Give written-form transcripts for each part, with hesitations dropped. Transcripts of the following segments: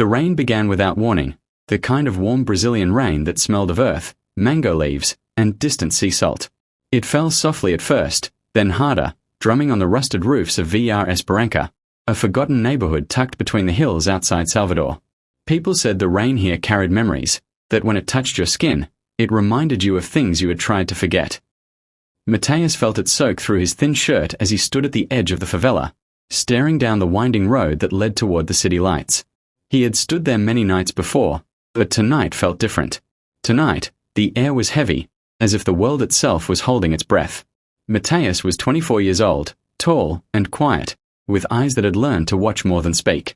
The rain began without warning, the kind of warm Brazilian rain that smelled of earth, mango leaves, and distant sea salt. It fell softly at first, then harder, drumming on the rusted roofs of Villa Esperança, a forgotten neighborhood tucked between the hills outside Salvador. People said the rain here carried memories, that when it touched your skin, it reminded you of things you had tried to forget. Mateus felt it soak through his thin shirt as he stood at the edge of the favela, staring down the winding road that led toward the city lights. He had stood there many nights before, but tonight felt different. Tonight, the air was heavy, as if the world itself was holding its breath. Mateus was 24 years old, tall and quiet, with eyes that had learned to watch more than speak.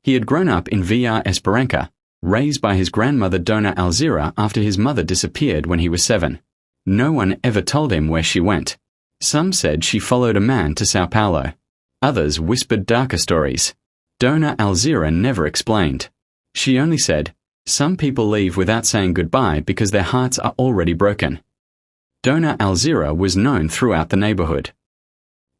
He had grown up in Villa Esperança, raised by his grandmother Dona Alzira after his mother disappeared when he was 7. No one ever told him where she went. Some said she followed a man to Sao Paulo. Others whispered darker stories. Dona Alzira never explained. She only said, "Some people leave without saying goodbye because their hearts are already broken." Dona Alzira was known throughout the neighborhood.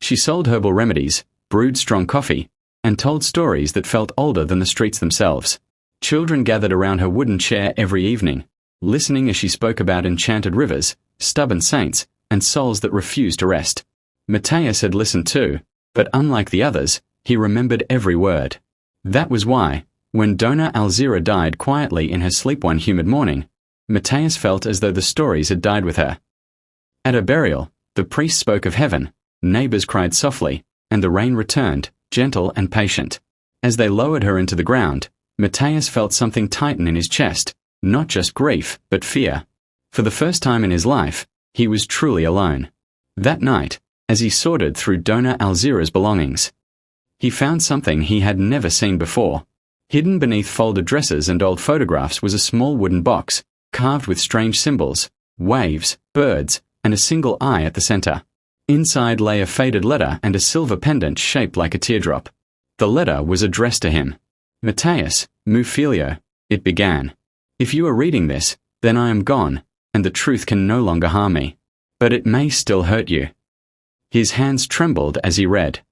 She sold herbal remedies, brewed strong coffee, and told stories that felt older than the streets themselves. Children gathered around her wooden chair every evening, listening as she spoke about enchanted rivers, stubborn saints, and souls that refused to rest. Mateus had listened too, but unlike the others, he remembered every word. That was why, when Dona Alzira died quietly in her sleep one humid morning, Mateus felt as though the stories had died with her. At her burial, the priest spoke of heaven, neighbors cried softly, and the rain returned, gentle and patient. As they lowered her into the ground, Mateus felt something tighten in his chest, not just grief, but fear. For the first time in his life, he was truly alone. That night, as he sorted through Dona Alzira's belongings, he found something he had never seen before. Hidden beneath folded dresses and old photographs was a small wooden box, carved with strange symbols, waves, birds, and a single eye at the center. Inside lay a faded letter and a silver pendant shaped like a teardrop. The letter was addressed to him. "Mateus, meu filho," it began. "If you are reading this, then I am gone, and the truth can no longer harm me. But it may still hurt you." His hands trembled as he read.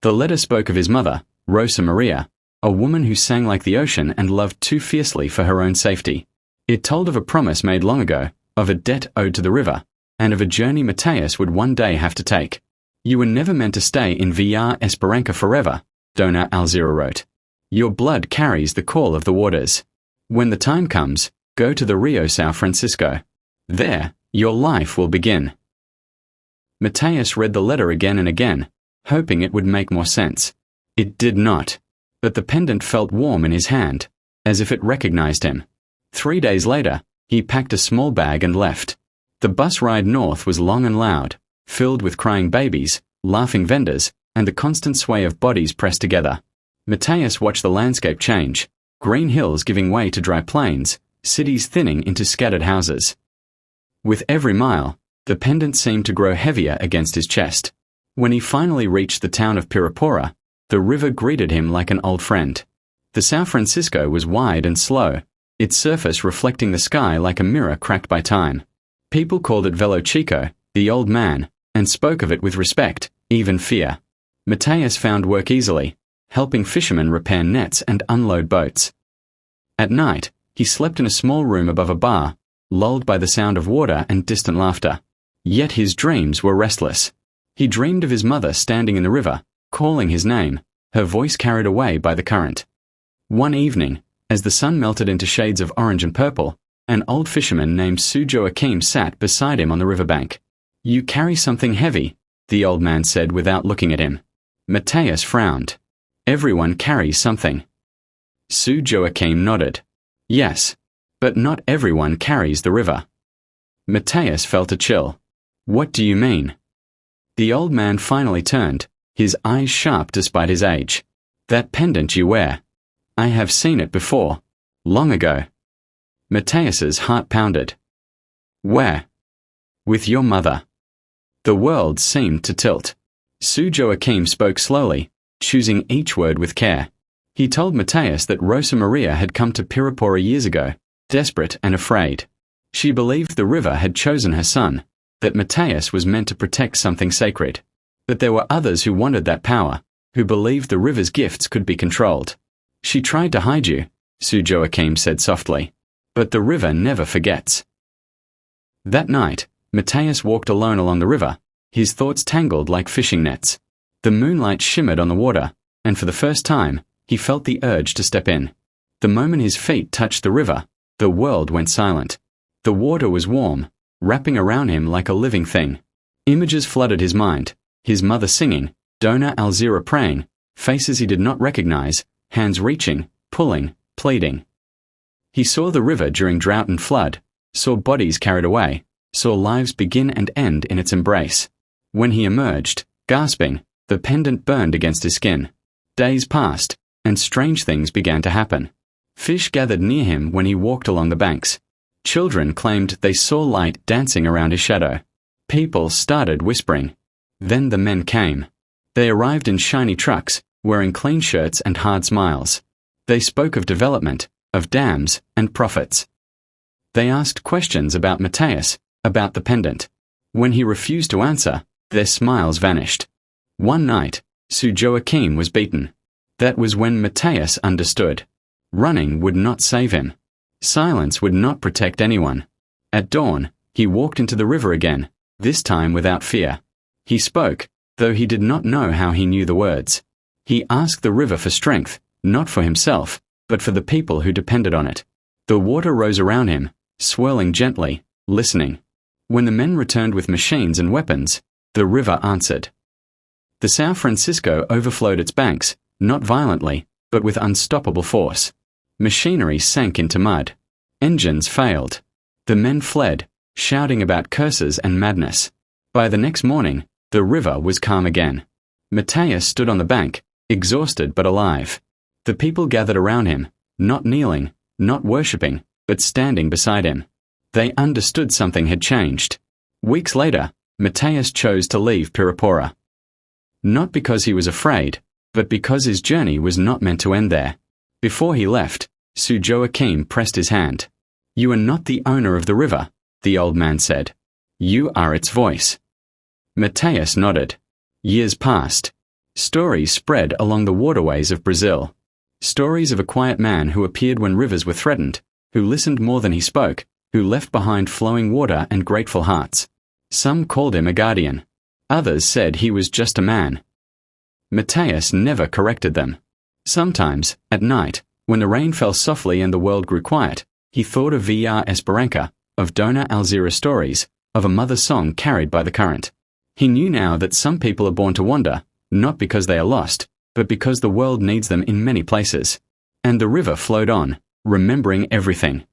The letter spoke of his mother, Rosa Maria, a woman who sang like the ocean and loved too fiercely for her own safety. It told of a promise made long ago, of a debt owed to the river, and of a journey Mateus would one day have to take. "You were never meant to stay in Villa Esperança forever," Dona Alzira wrote. "Your blood carries the call of the waters. When the time comes, go to the Rio São Francisco. There, your life will begin." Mateus read the letter again and again, hoping it would make more sense. It did not, but the pendant felt warm in his hand, as if it recognized him. 3 days later, he packed a small bag and left. The bus ride north was long and loud, filled with crying babies, laughing vendors, and the constant sway of bodies pressed together. Mateus watched the landscape change, green hills giving way to dry plains, cities thinning into scattered houses. With every mile, the pendant seemed to grow heavier against his chest. When he finally reached the town of Pirapora, the river greeted him like an old friend. The São Francisco was wide and slow, its surface reflecting the sky like a mirror cracked by time. People called it Velo Chico, the old man, and spoke of it with respect, even fear. Mateus found work easily, helping fishermen repair nets and unload boats. At night, he slept in a small room above a bar, lulled by the sound of water and distant laughter. Yet his dreams were restless. He dreamed of his mother standing in the river, calling his name, her voice carried away by the current. One evening, as the sun melted into shades of orange and purple, an old fisherman named Su Joaquim sat beside him on the riverbank. "You carry something heavy," the old man said without looking at him. Mateus frowned. "Everyone carries something." Su Joaquim nodded. "Yes, but not everyone carries the river." Mateus felt a chill. "What do you mean?" The old man finally turned, his eyes sharp despite his age. "That pendant you wear. I have seen it before. Long ago." Mateus's heart pounded. "Where?" "With your mother." The world seemed to tilt. Su Joaquim spoke slowly, choosing each word with care. He told Mateus that Rosa Maria had come to Pirapora years ago, desperate and afraid. She believed the river had chosen her son, that Mateus was meant to protect something sacred. But there were others who wanted that power, who believed the river's gifts could be controlled. She tried to hide you, Sue Joachim said softly. But the river never forgets. That night, Mateus walked alone along the river, his thoughts tangled like fishing nets. The moonlight shimmered on the water, and for the first time, he felt the urge to step in. The moment his feet touched the river, the world went silent. The water was warm, wrapping around him like a living thing. Images flooded his mind, his mother singing, Dona Alzira praying, faces he did not recognize, hands reaching, pulling, pleading. He saw the river during drought and flood, saw bodies carried away, saw lives begin and end in its embrace. When he emerged, gasping, the pendant burned against his skin. Days passed, and strange things began to happen. Fish gathered near him when he walked along the banks. Children claimed they saw light dancing around his shadow. People started whispering. Then the men came. They arrived in shiny trucks, wearing clean shirts and hard smiles. They spoke of development, of dams, and profits. They asked questions about Mateus, about the pendant. When he refused to answer, their smiles vanished. One night, Sue Joachim was beaten. That was when Mateus understood. Running would not save him. Silence would not protect anyone. At dawn, he walked into the river again, this time without fear. He spoke, though he did not know how he knew the words. He asked the river for strength, not for himself, but for the people who depended on it. The water rose around him, swirling gently, listening. When the men returned with machines and weapons, the river answered. The São Francisco overflowed its banks, not violently, but with unstoppable force. Machinery sank into mud. Engines failed. The men fled, shouting about curses and madness. By the next morning, the river was calm again. Mateus stood on the bank, exhausted but alive. The people gathered around him, not kneeling, not worshipping, but standing beside him. They understood something had changed. Weeks later, Mateus chose to leave Pirapora. Not because he was afraid, but because his journey was not meant to end there. Before he left, Sue Joachim pressed his hand. "You are not the owner of the river," the old man said. "You are its voice." Mateus nodded. Years passed. Stories spread along the waterways of Brazil. Stories of a quiet man who appeared when rivers were threatened, who listened more than he spoke, who left behind flowing water and grateful hearts. Some called him a guardian. Others said he was just a man. Mateus never corrected them. Sometimes, at night, when the rain fell softly and the world grew quiet, he thought of VR Esperança, of Dona Alzira stories, of a mother's song carried by the current. He knew now that some people are born to wander, not because they are lost, but because the world needs them in many places. And the river flowed on, remembering everything.